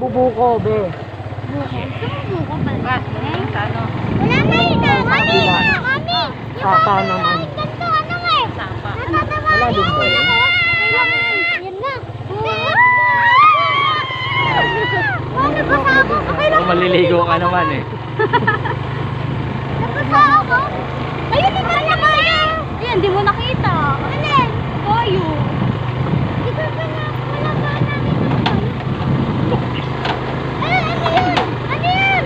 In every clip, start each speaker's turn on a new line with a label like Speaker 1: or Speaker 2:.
Speaker 1: Bubuko, be.
Speaker 2: Buko. Sumubuko pala.
Speaker 3: Sa ano?
Speaker 2: Wala na ito. Kami. Kami.
Speaker 1: Sapa naman.
Speaker 2: Ganito, ano nga eh.
Speaker 3: Sapa.
Speaker 1: Wala din ba yun?
Speaker 2: Yan na. Ano ba sa ako? Okay lang.
Speaker 4: Maliligo ka naman eh.
Speaker 2: Nabasa ako. Ayun, di ba na kaya? Ayan, di mo nakita. Ano? Kayo. Di ba ba na? Wala ba namin ano yun? Ano yun?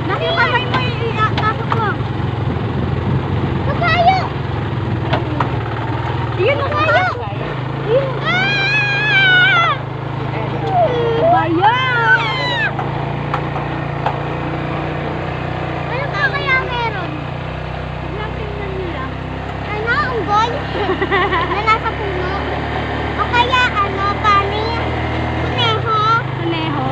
Speaker 2: Nasa kamay mo iapasok mo. Kapayo! Yun ang kapayo! Yun! Ah! Kapayo! Ano ba kaya meron? Tingnan nila. Ano? Unggoy? Na nasa puno? O kaya ano? Pani? Kuneho? Kuneho?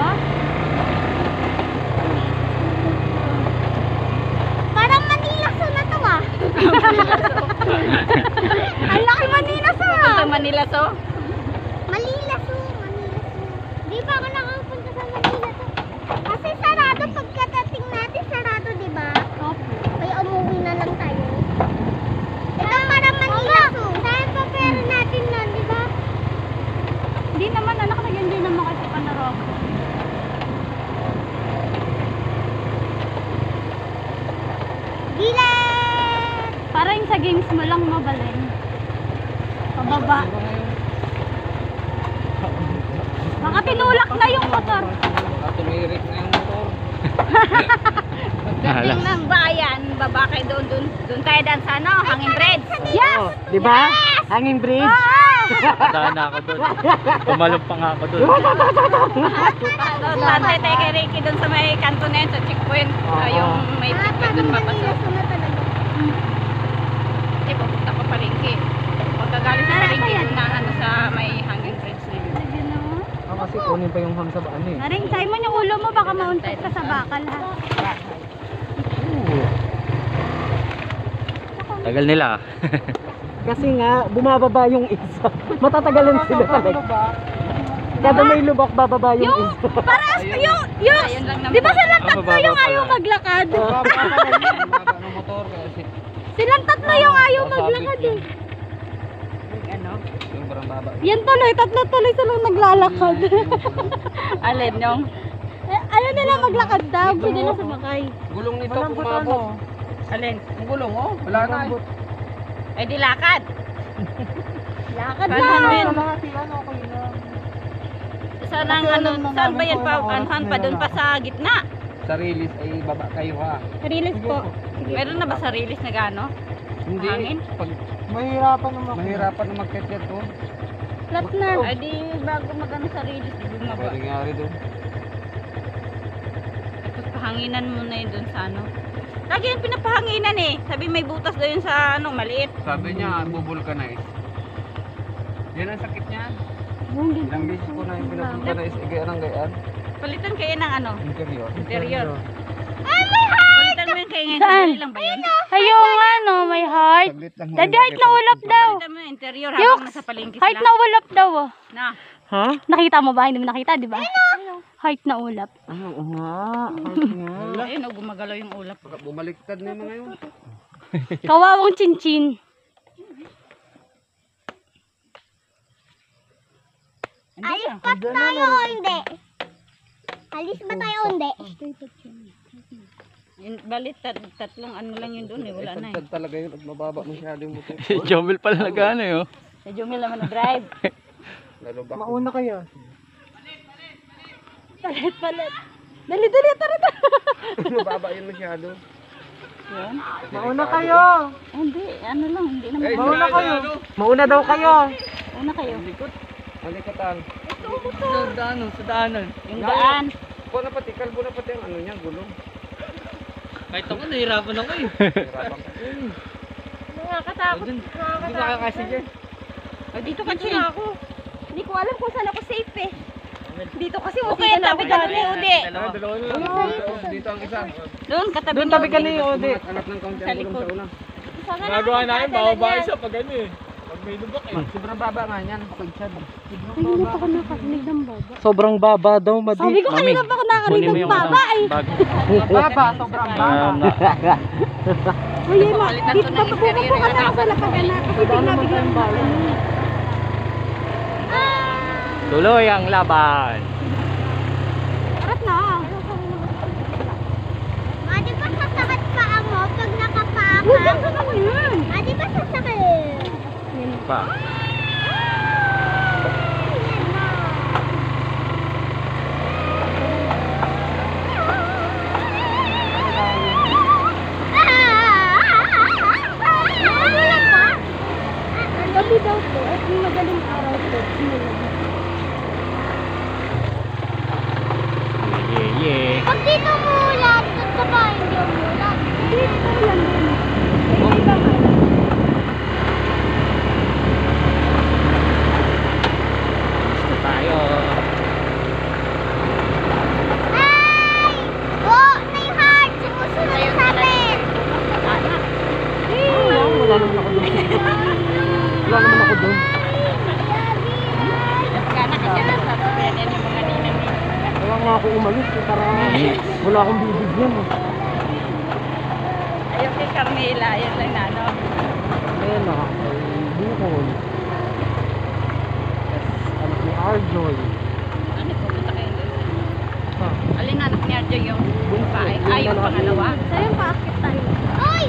Speaker 2: Parang Manilaso na to ah. Ang laki Manilaso ah.
Speaker 3: Sa Manila to?
Speaker 2: Manilaso. Di ba ako nakapunta sa Manilaso? Kasi sarado pagkadating natin, sarado di ba? Opo. Kaya umuwi na lang tayo. Ito parang Manilaso. Saan pa pera natin nun, di ba? Hindi naman anak, nag-enjoy naman kasi pa na Rob. Gilat! Parang sa games mo lang mabaling. Pababa. Baka tinulak na yung motor.
Speaker 4: Tumirik na yung motor.
Speaker 3: Dating ng bayan, baba kayo doon tayo dan sa ano, Hanging Bridge.
Speaker 2: Yes!
Speaker 1: Di ba? Hanging bridge.
Speaker 4: Daan na ako doon. Tumalong pa nga ako doon.
Speaker 3: Tantay tayo kay Ricky doon sa may kanto na yun, sa checkpoint. Yung may checkpoint doon mapasok. Kasi pupunta pa palengke. Pagkagaling sa palengke doon na ano sa may Hanging Bridge na yun.
Speaker 1: Kasi kunin pa yung ham sa baan eh.
Speaker 2: Maring, try mo yung ulo mo, baka mauntot ka sa bakal ha.
Speaker 4: Tagal nila.
Speaker 1: Kasi nga, bumababa yung isa. Matatagalan sila talaga. Kada may lubak, bababa yung isa.
Speaker 2: Paras yung,
Speaker 3: Ayun lang naman.
Speaker 2: di ba silang tatlo
Speaker 4: mababa
Speaker 2: yung
Speaker 4: pala.
Speaker 2: ayaw maglakad?
Speaker 4: Baba ng motor kasi
Speaker 2: Silang tatlo yung ayaw maglakad eh.
Speaker 3: Ano?
Speaker 4: yung parang baba.
Speaker 2: Yan tuloy, tatlo tuloy silang naglalakad.
Speaker 3: Alin yung?
Speaker 2: Ayaw nila maglakad daw, pwede na sumakay.
Speaker 4: Gulong nito kumabot.
Speaker 3: Alin?
Speaker 4: Ang gulong oh. Wala na.
Speaker 3: Eh di lakad.
Speaker 2: Lakad
Speaker 3: Paano
Speaker 2: lang.
Speaker 3: yun? Saan ang ano, saan ba yan pa? Anuhan pa doon pa sa gitna?
Speaker 4: Sa release ay baba kayo ha.
Speaker 2: Release po.
Speaker 3: Meron na ba sa release na gano?
Speaker 4: Hindi.
Speaker 3: Hangin?
Speaker 4: Pag
Speaker 1: Mahirapan naman.
Speaker 4: mahirapan na magkakit to.
Speaker 2: Flat na.
Speaker 3: Ay di bago magano sa release, di bumaba.
Speaker 4: Pwede nangyari doon.
Speaker 3: Tapos pahanginan mo na yun doon sa ano. Lagi yung pinapahanginan eh. Sabi may butas daw yun sa ano, maliit.
Speaker 4: Sabi niya, bubulkanize. Yan ang sakit niya. Ilang beses ko na yung pinabulkanize. Igayarang-gayaan.
Speaker 3: Palitan kayo ng ano,
Speaker 4: Interior.
Speaker 3: interior. Palitan mo yun kayo ngayon. Sandali lang ba yun?
Speaker 2: Ayun ano, may heart.
Speaker 4: Saglit lang.
Speaker 2: Daddy, height na ulap daw.
Speaker 3: Palitan mo yung interior habang nasa palengke
Speaker 2: Height
Speaker 3: sila.
Speaker 2: na ulap daw oh.
Speaker 3: Na.
Speaker 1: Ha?
Speaker 2: Nakita mo ba? Hindi mo nakita, di ba? Height na ulap.
Speaker 1: Oo nga.
Speaker 3: Ayun, oh, gumagalaw yung ulap.
Speaker 4: Baka bumaliktad na yung mga yun.
Speaker 2: Kawawang chinchin.
Speaker 3: Alis
Speaker 2: pa tayo o hindi? Alis ba tayo o hindi?
Speaker 3: Balit, tatlong ano lang yun doon eh. Wala na eh.
Speaker 4: Tagtag talaga yun at mababa masyado yung motor. Si Jomel pala nagano eh.
Speaker 3: Medyo may laman na drive.
Speaker 4: Lalo ba?
Speaker 1: Mauna kayo.
Speaker 2: Palit. Dali, tara.
Speaker 4: Mababa yun masyado.
Speaker 3: Yun.
Speaker 1: Mauna kayo.
Speaker 3: Hindi, ano lang, hindi naman.
Speaker 1: Mauna kayo. Mauna daw kayo.
Speaker 3: Una kayo.
Speaker 4: Malikatan.
Speaker 1: Sa daanan.
Speaker 3: Yung daan.
Speaker 4: Buwan na pati, kalbo na pati ang ano niya, gulong.
Speaker 1: Kahit ako, nahirapan ako eh.
Speaker 4: Hirapan ka.
Speaker 2: Nakakatakot.
Speaker 1: Hindi nakakasya dyan.
Speaker 3: Ay, dito ka chill.
Speaker 2: Ako. Hindi ko alam kung saan ako safe eh. Dito kasi
Speaker 3: Okay, tabi ka ni Ode.
Speaker 4: Dito ang isa.
Speaker 3: Doon, katabi
Speaker 1: Doon tabi ka ni Ode.
Speaker 4: Anak ng kaunti
Speaker 3: Sa
Speaker 4: ang gulong
Speaker 3: likod.
Speaker 4: sa una.
Speaker 1: Nagawa namin, bababa isa pag ano eh.
Speaker 4: Pag may lubak eh. Sobrang baba nga yan. Pagsyad.
Speaker 2: Hindi pa ako nakarinig ng baba.
Speaker 1: Sobrang baba daw, Madi.
Speaker 2: Sabi ko kanina pa ako nakarinig ng baba eh.
Speaker 4: Baba, sobrang baba.
Speaker 2: Uy, papapupo ka na ako sa lapagana kasi bigla-bigla ang bala.
Speaker 5: Tuloy ang laban.
Speaker 2: Harap na. Di ba sasakit pa mo pag nakapaa ka? Di ba sasakit?
Speaker 5: Pa.
Speaker 2: Gabi daw to, at yung madaling araw to,
Speaker 5: Yeah.
Speaker 2: pag dito mulan, doon sa bahay hindi umulan. Dito lang din. May iba nga lang.
Speaker 5: Gusto tayo.
Speaker 2: Ay! Oh, may heart! Sumusunod sa akin!
Speaker 1: Wala naman ako doon. Wala naman ako doon.
Speaker 3: Kana kasi nasasabihan yan yung mga ninang nila.
Speaker 1: Kaya nga ako umalis eh, para wala akong bibigyan eh.
Speaker 3: Ayaw kay Carmela, yan lang na ano.
Speaker 1: Ayan na, ay Bukol. Yes, anak ni Arjoy.
Speaker 3: Ano, pupunta kayo doon.
Speaker 1: Ha?
Speaker 3: Alin na anak ni Arjo yung babae? Ay, yung pangalawa.
Speaker 2: Sa'yo yung paakit tayo. Oy!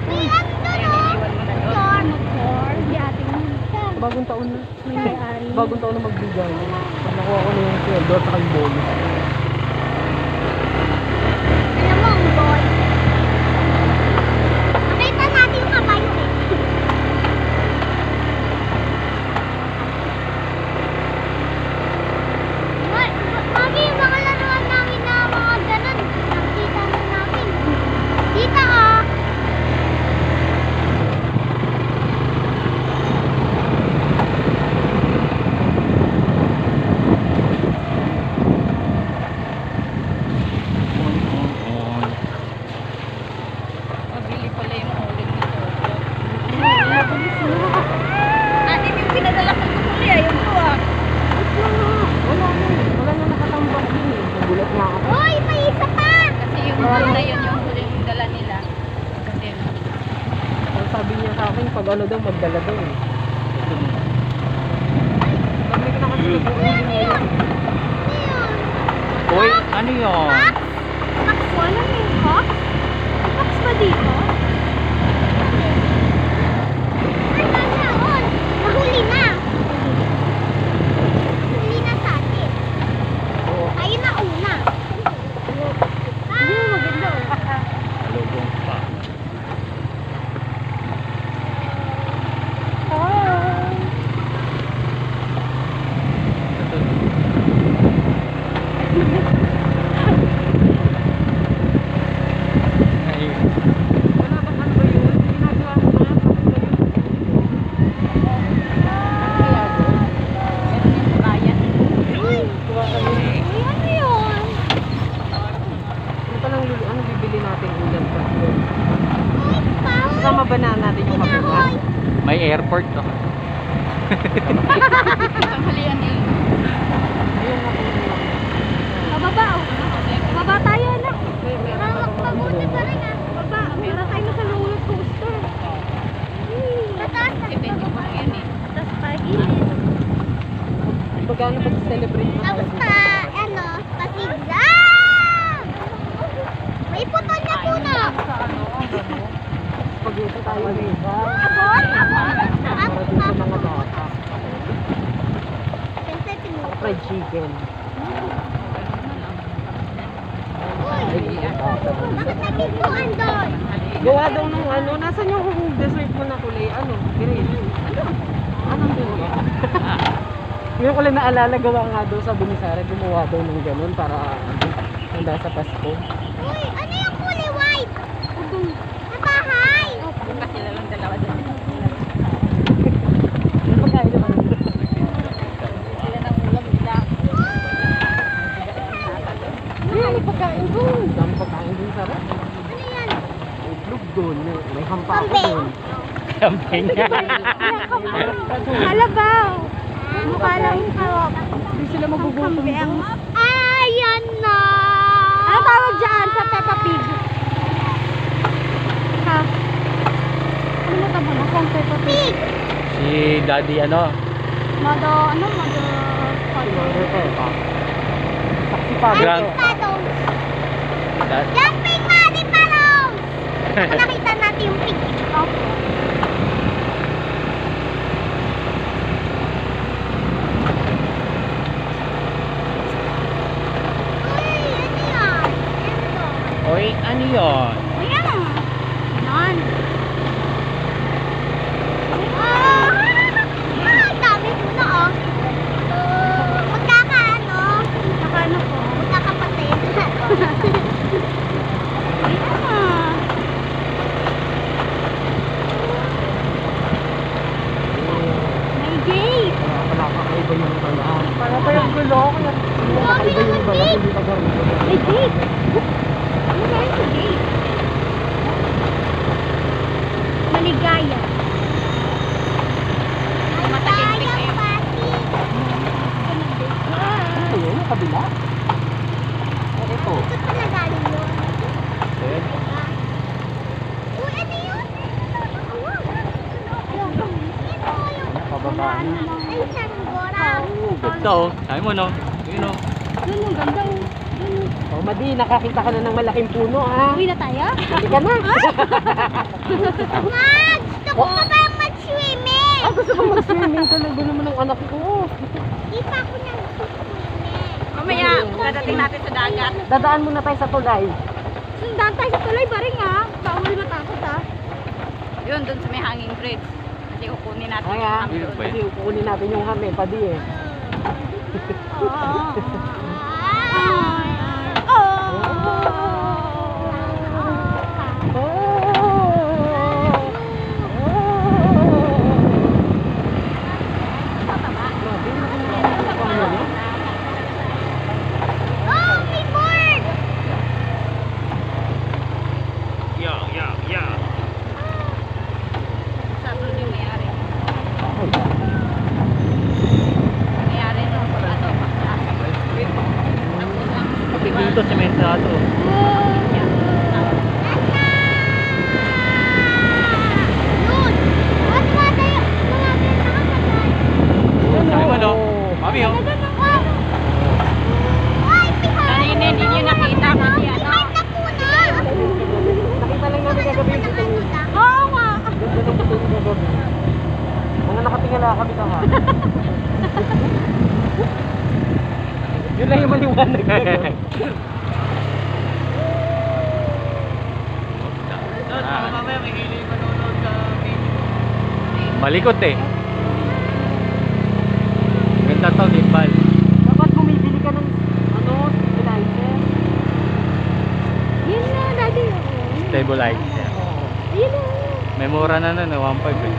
Speaker 2: May ando
Speaker 3: Ayun,
Speaker 2: no?
Speaker 3: iniwan mo na doon.
Speaker 2: Di ating minsan.
Speaker 1: Bagong taon na.
Speaker 2: May may-ari.
Speaker 1: Bagong taon na magbigay. Pag nakuha ko na yung sweldo at saka yung bonus.
Speaker 2: Alam mo, ang boy. Nakita natin yung kabayo eh. Mami, yung mga laruan namin na mga ganun, nakita na namin. Kita ah!
Speaker 3: Mabili pala yung uling nito. Ate, yung pinadala ko sa kuya, yung buwak.
Speaker 1: Wala na nakatambak din eh. Nagulat nga ako.
Speaker 2: Uy, may isa pa!
Speaker 3: Kasi yung buwak na yun, yung huling dala nila. Kasi,
Speaker 1: Ang sabi niya sa akin, pag ano daw, magdala daw eh. Sabi ko na kasi
Speaker 2: Uy, ano yun? Ano yun?
Speaker 5: Uy, ano yun?
Speaker 2: Fox? Fox? Wala na yung fox? Fox ba dito? Ay, nanaon. Nahuli na. Huli na sa atin. Tayo na una. Hindi mo maganda
Speaker 5: Lubong pa. Ay,
Speaker 1: wala bang ano ba yun? Ginagawa mo ba?
Speaker 3: meron yung bayan.
Speaker 2: Uy!
Speaker 1: Kuha kami.
Speaker 2: Uy, ano yun?
Speaker 1: Ano pa lang lulu? Ano bibili natin ulan pa?
Speaker 2: Uy, kahoy!
Speaker 1: Kasama ba na natin yung kapatid?
Speaker 2: Kahoy!
Speaker 5: may airport to.
Speaker 3: Tanghalian eh.
Speaker 1: Ayun nga po.
Speaker 2: Pababa, oh. Pababa tayo, anak. Mabuti pa rin, ah. Baba, para tayo sa roller coaster. Tataas na.
Speaker 3: Kasi 24 yan eh.
Speaker 2: Tapos pagilid.
Speaker 1: Pagkano pag-celebrate na
Speaker 2: Tapos
Speaker 1: tayo?
Speaker 2: pa, ano, pasigzag! May putol na puno.
Speaker 1: Pag-uso tayo na iba.
Speaker 2: Abot?
Speaker 1: Para dito sa mga
Speaker 2: Abot?
Speaker 1: bata.
Speaker 2: Siyempre,
Speaker 1: Saka
Speaker 2: pinuto.
Speaker 1: fried chicken.
Speaker 2: Uy! Bakit may pintuan doon?
Speaker 1: Gawa daw nung ano, nasan yung dessert mo na kulay? Ano? Green. Anong green? Ngayon ko lang naalala, gawa nga daw sa Bunisare, gumawa daw ng ganun para handa sa Pasko.
Speaker 2: Uy, ano yung kulay white? Sa bahay.
Speaker 3: Bukas sila lang dalawa doon.
Speaker 1: Ano pagkain naman?
Speaker 3: Sila ng ulam nila.
Speaker 1: Ano pagkain doon? Dami pagkain doon sa rep.
Speaker 2: Ano yan?
Speaker 1: May itlog doon, may hampako
Speaker 2: Pambing.
Speaker 1: doon.
Speaker 5: Camping.
Speaker 2: Kalabaw. Mukha lang kawak.
Speaker 1: Hindi sila magugutom doon.
Speaker 2: Ayan na! Ano tawag dyan sa Peppa Pig? Ha? Ano mo tawag na kung Peppa Pig?
Speaker 5: Si Daddy ano?
Speaker 2: Modo, ano? Modo...
Speaker 1: Taxi pa.
Speaker 5: Grand.
Speaker 2: Paddles.
Speaker 5: Dad
Speaker 2: Jumping Money Paddles! Nakita natin yung pig. Okay. Uy, ano yan? Ito.
Speaker 5: Oy, ano yun?
Speaker 2: Ayan. Yan. Ah, dami po na oh. Magkakaano? Magkakaano po? Magkakapatid. Ayan. May gate.
Speaker 1: Nakakaiba yung bala. Para pa yung gulo. Nakakaiba yung bala. Hindi pa gano'n.
Speaker 2: May gate. Ano ba yung gate? Maligaya. Maligaya, pati.
Speaker 1: Ayun, yung kabila. Ito.
Speaker 2: Ito pala galing yun.
Speaker 5: Eh,
Speaker 2: Uy, ano yun? Ito yung...
Speaker 1: Pababa na.
Speaker 2: Ay, sanggora.
Speaker 5: ganda oh. Sabi mo no? Yun oh.
Speaker 2: Doon yung ganda oh. Doon.
Speaker 1: Oh, Madi, nakakita ka na ng malaking puno, ha?
Speaker 2: Uwi na tayo?
Speaker 1: Hindi ka na.
Speaker 2: Mag! Gusto ko pa ba mag-swimming?
Speaker 1: Ah, gusto ko mag-swimming talaga naman ng anak ko.
Speaker 2: Di pa ako nag-swimming.
Speaker 3: Mamaya, dadating natin sa dagat.
Speaker 1: Dadaan muna tayo sa tulay.
Speaker 2: Sundan tayo sa tulay ba rin ha? Bawal matakot ha?
Speaker 3: Yun, dun sa may hanging bridge. Kasi kukunin natin
Speaker 1: Ay,
Speaker 3: yung
Speaker 1: ha?
Speaker 3: hanging
Speaker 5: Yun ba
Speaker 1: Kasi kukunin natin yung hame, Padi eh.
Speaker 2: Oh, may board!
Speaker 3: Sa doon yung may-ari. May-ari nung ano,
Speaker 5: Pati dito, sementado.
Speaker 2: Yun! Ba't nga tayo? Mga nakakasal.
Speaker 5: Sabi mo no? Mami oh.
Speaker 2: Ay, behind!
Speaker 3: Kanina, hindi nyo nakita kasi ano.
Speaker 2: Behind na po na!
Speaker 1: Nakita lang namin kagabi yung puto niyo.
Speaker 2: Oo nga!
Speaker 1: Ganda ng puto niyo kagabi. Mga nakatingala kami ka ha. Yun lang yung maliwanag kagabi.
Speaker 5: Malikot eh. Ganda to, gimbal.
Speaker 1: Dapat bumibili ka ng ano, stabilizer.
Speaker 2: Yun na, daddy.
Speaker 5: Stabilizer.
Speaker 2: Yun na.
Speaker 5: May mura na nun, 1.5 eh.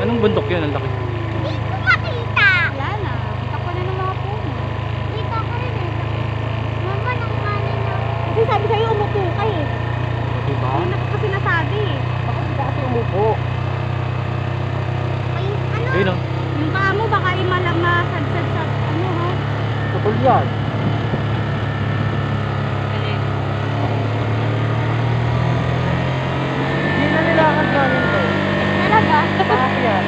Speaker 5: Anong bundok yun? Ang laki.
Speaker 2: Hindi ko makita. Wala na. Kita ko na ng mga puno. Kita ko rin eh. Mama, nakumanan na. Kasi sabi sa'yo, umupo ka eh.
Speaker 1: Diba?
Speaker 2: Yun na kasi nasabi eh.
Speaker 1: Bakit hindi ka kasi umupo?
Speaker 2: Ay, ano?
Speaker 5: Ayun oh.
Speaker 2: Yung paa mo baka imalang masadsad sa ano ha?
Speaker 1: Kapul yan. Hindi na nilakad namin to.
Speaker 2: Talaga?
Speaker 1: Bakit yan?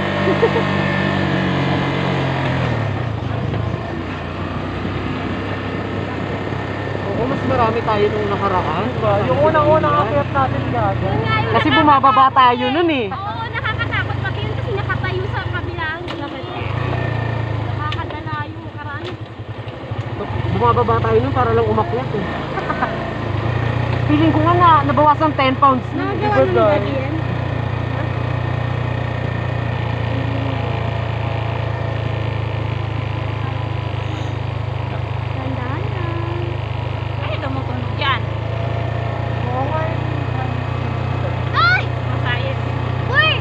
Speaker 1: Oo, mas marami tayo nung nakaraan. Diba? Yung unang-unang akyat natin gaga.
Speaker 2: Yun nga yung
Speaker 1: Kasi bumababa tayo nun eh.
Speaker 2: Oo, nakakatakot pati yun kasi nakatayo sa kabilang lakad. Nakakadala yung karaan.
Speaker 1: Bumababa tayo nun para lang umakyat eh. Feeling ko nga na nabawasan 10 pounds.
Speaker 2: Nagawa ng daddy yan. Tandaan na.
Speaker 3: Ay, tumutunog yan.
Speaker 2: Ay!
Speaker 3: Masayit.
Speaker 2: Uy!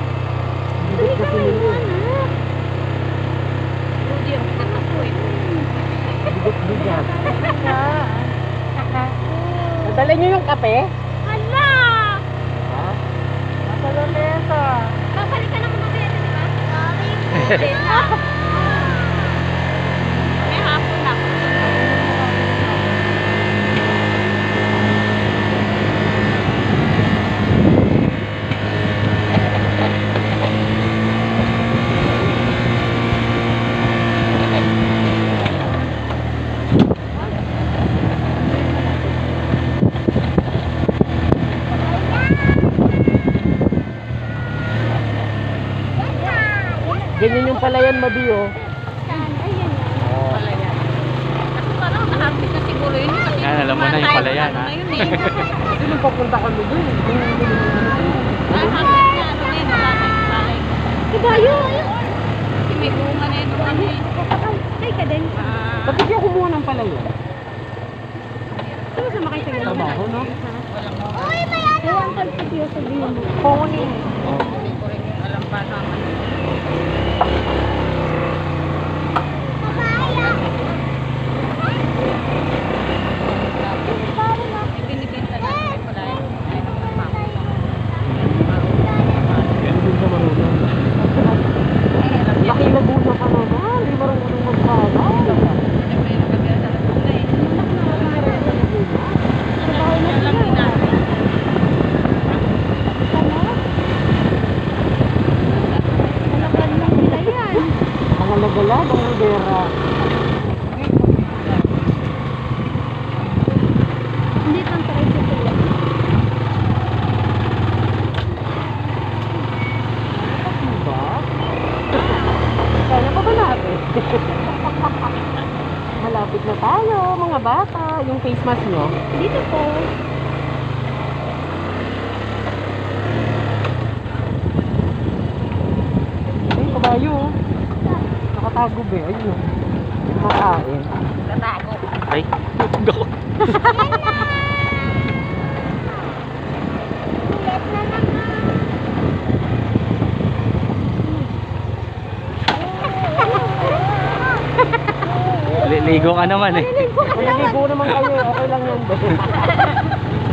Speaker 1: Bigot kasi nila eh.
Speaker 3: Rudy, ang pinatutuin.
Speaker 1: Bigot-bigat. Nadala nyo yung kape?
Speaker 2: Hala!
Speaker 1: Ha? Magaleta.
Speaker 2: Babalik ka na muna kaya, di ba?
Speaker 3: Hindi na. May hapon na.
Speaker 1: Ganyan yung palayan, Mabi, oh.
Speaker 3: Pala yan. Kasi parang na-harvest na siguro yun. Kasi
Speaker 5: Yan, alam mo na yung palayan,
Speaker 3: ano
Speaker 5: ha?
Speaker 3: na yun eh.
Speaker 1: Kasi nung papunta kami dun,
Speaker 3: Na-harvest na ano na yun. Wala na yung palay.
Speaker 2: Diba yun?
Speaker 3: Kasi may bunga na yun. Ano eh.
Speaker 2: Ay, ka din.
Speaker 3: Ah,
Speaker 1: bakit yung kumuha ng palayan?
Speaker 2: Sino sumakay sa ganun?
Speaker 1: Trabaho, no?
Speaker 3: walang mga.
Speaker 2: Uy, may ano? Kaya ang pagpapio sabihin mo.
Speaker 1: Pony.
Speaker 3: Hindi ko rin yung alam pa naman.
Speaker 2: Papaya.
Speaker 3: May binibenta na may palay. Ay, naman pa.
Speaker 1: Yan din siya marunong. Laki na buno ka naman. Hindi marunong magpala.
Speaker 3: Siyempre, nagkabila sa lahat eh. Yan lang din natin.
Speaker 2: Malakad lang nila yan.
Speaker 1: Ang alagala, ang ribera.
Speaker 2: Hindi pang tricycle.
Speaker 1: Diba? Kaya pa ba natin? Malapit na tayo, mga bata. Yung face mask nyo.
Speaker 2: Dito po.
Speaker 1: Ay, kabayo. Oh. Nakatago ba? Ayun. Oh. Kumakain.
Speaker 3: Tatago.
Speaker 5: Ay, go.
Speaker 2: Ulit na naman.
Speaker 5: Ligo ka naman eh.
Speaker 1: Kung naligo naman kayo, okay lang yan.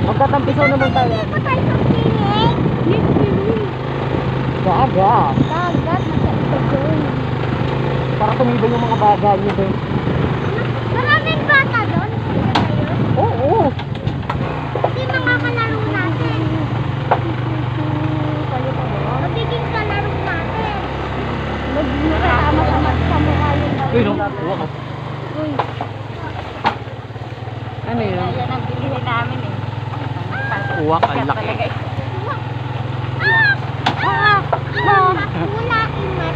Speaker 1: Magtatampisaw naman tayo.
Speaker 2: Hindi pa tayo sa pinig.
Speaker 1: Gaga.
Speaker 2: Dagat, nasa doon.
Speaker 1: Para tumibay yung mga baga nyo ba?
Speaker 2: Maraming bata doon.
Speaker 1: Oo.
Speaker 2: Hindi mga kalaro natin. Magiging kalaro natin. Magkasama-sama sa mukha yung
Speaker 5: Uy, no? Uwa ka.
Speaker 1: Ano yun?
Speaker 3: Yan ang binili namin eh.
Speaker 5: Uwak, ang laki.
Speaker 3: Talaga eh.
Speaker 2: Wala imat.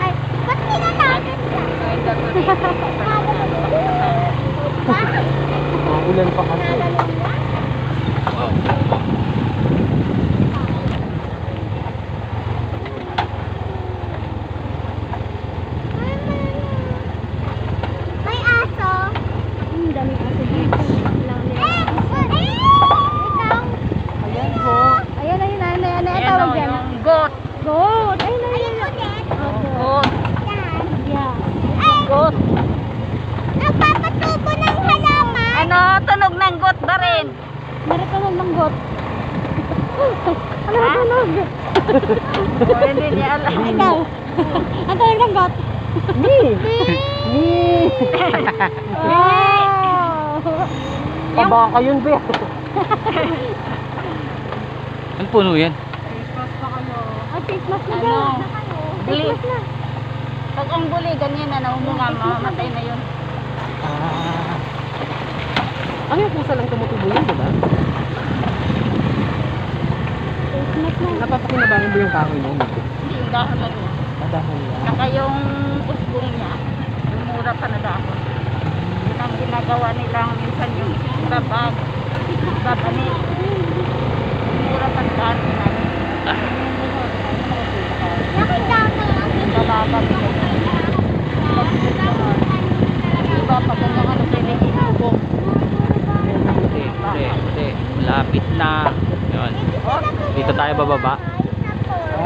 Speaker 2: Ay, ba't tinatapos ka?
Speaker 1: Ulan pa kasi.
Speaker 2: Nalalong mo? May aso. Daming aso dito. Ikaw.
Speaker 1: Ayan po.
Speaker 2: Ayan,
Speaker 3: Ayan
Speaker 2: tawag
Speaker 3: o,
Speaker 2: yan.
Speaker 3: yung goat.
Speaker 2: Goat. Ayun.
Speaker 3: Goat.
Speaker 2: Yeah.
Speaker 3: Goat.
Speaker 2: Nagpapatubo ng halaman.
Speaker 3: Ano, tunog ng goat ba rin?
Speaker 2: Meron ka ng goat. Ano ba tunog?
Speaker 3: O, hindi niya alam.
Speaker 2: Ikaw. Ang tawag ng goat?
Speaker 1: Me! Me!
Speaker 2: Wow.
Speaker 1: Pabaka yun, be.
Speaker 5: Ang puno yan.
Speaker 2: Ay, face mask na
Speaker 3: Ano?
Speaker 2: daw.
Speaker 3: Bili.
Speaker 2: Face mask na.
Speaker 3: Pag ang buli, ganyan na, naumunga, mamamatay na yun.
Speaker 1: Ano yung pusa lang tumutubo yun, diba?
Speaker 2: Face mask na.
Speaker 1: Napapakinabangan ba yung kahoy mo?
Speaker 3: Hindi yung dahon na doon.
Speaker 1: Madahon yan.
Speaker 3: Saka yung usbong niya, yung mura pa na dahon. Yun ang ginagawa nilang minsan yung babag, babani. Mura pa na dahon nila.
Speaker 2: Nakita mo.
Speaker 3: Bababag nila. Diba, pag ganyan ano pwede hinubog.
Speaker 5: Hindi. Malapit na. Yun. Dito tayo bababa.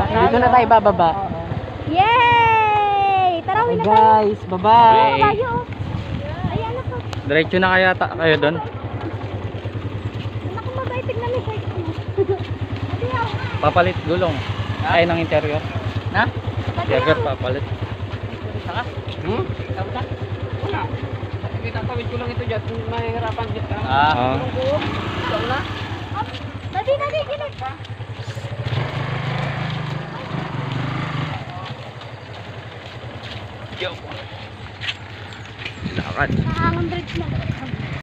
Speaker 1: Dito na tayo bababa.
Speaker 2: Yay! Tara,
Speaker 1: Okay,
Speaker 2: wala tayo.
Speaker 1: guys, bye-bye.
Speaker 5: Okay.
Speaker 2: Tayo. Ayan na po.
Speaker 5: Diretso na kaya kayo doon?
Speaker 2: Naku, mabay, tignan mo yung bike mo. Ate, ako.
Speaker 5: Papalit gulong. Ay, ng interior.
Speaker 3: Na?
Speaker 5: Interior papalit.
Speaker 3: Saka?
Speaker 4: Hmm?
Speaker 3: Saka?
Speaker 4: Wala. Itatawid ko lang ito dyan. Mahihirapan dyan.
Speaker 5: Ah.
Speaker 3: Wala?
Speaker 2: Dali, dali, dali.
Speaker 5: Lakad.
Speaker 2: Nakahangang bridge na.